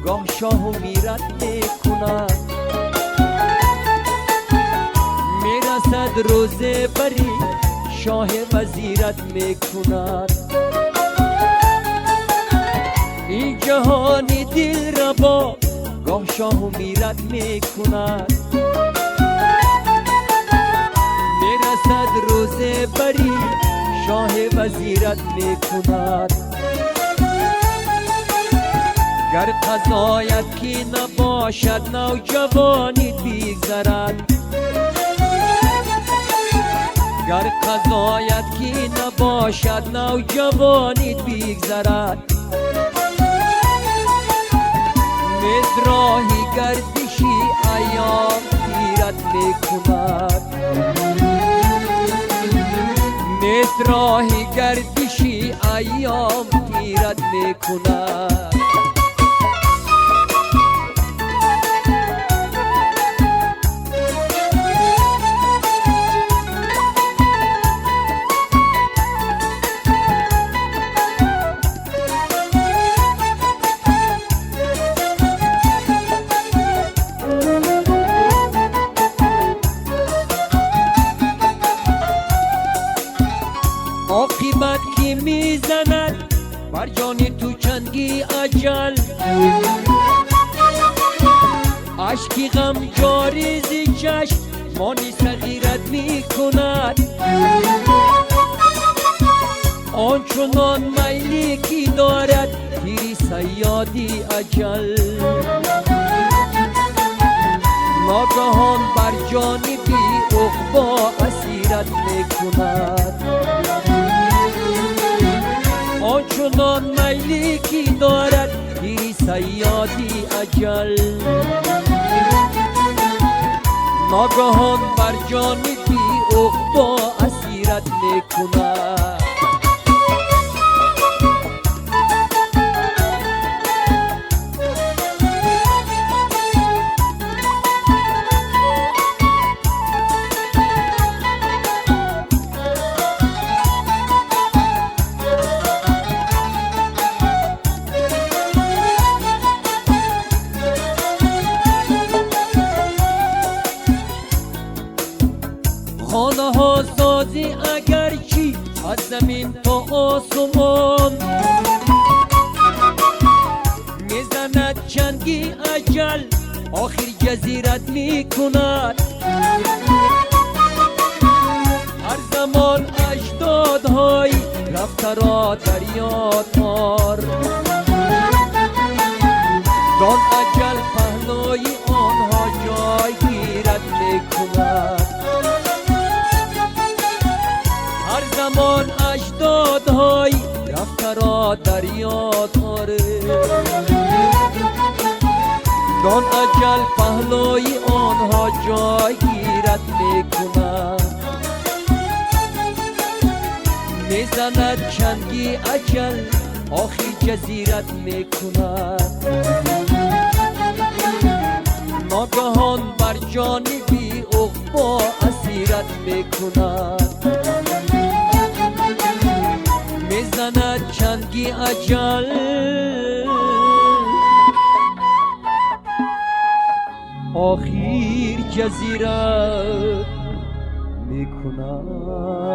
گاه شاه و میرت میکند، میرسد روزه بری شاه وزیرت میکند. این جهانی دل ربا گاه شاه و میرت میکند، میرسد روزه بری شاه وزیرت میکند. گر قضایت کی نباشد نوجوانی بیگذرد، گر قضایت کی نباشد نوجوانی بیگذرد. مزراحی گردشی ایام تیرت میکند، مزراحی گردشی ایام تیرت میکند. عاقبت کی میزند بر جان تو چنگی اجل، اشکی غم جاری زی چشم مانی صغیرت میکند. آنچنان میلی کی دارد تیری صیادی اجل، ناگهان بر جان بی عقبا اسیرت میکند. آنچنان میلی کی دارد تیری صیادی اجل، ناگهان بر جان بی عقبا اسیرت میکند. خانه ها سازی اگر چی از زمین تا آسمان، میزند چنگی اجل آخر جزیرت میکند. هر زمان اجدادهای رفته را در یاد آر، دان اجل پهلوی آنها جای گیرت میکند. هر زمان اجدادهای رفته را در یاد آره، دان اجل پهلوی آنها جای گیرت میکند. میزند چنگی اجل آخی جزیرت میکند، ناگهان بر جان بی عقبا اسیرت میکند. میزند چنگی اجل آخر جزیرت میکند.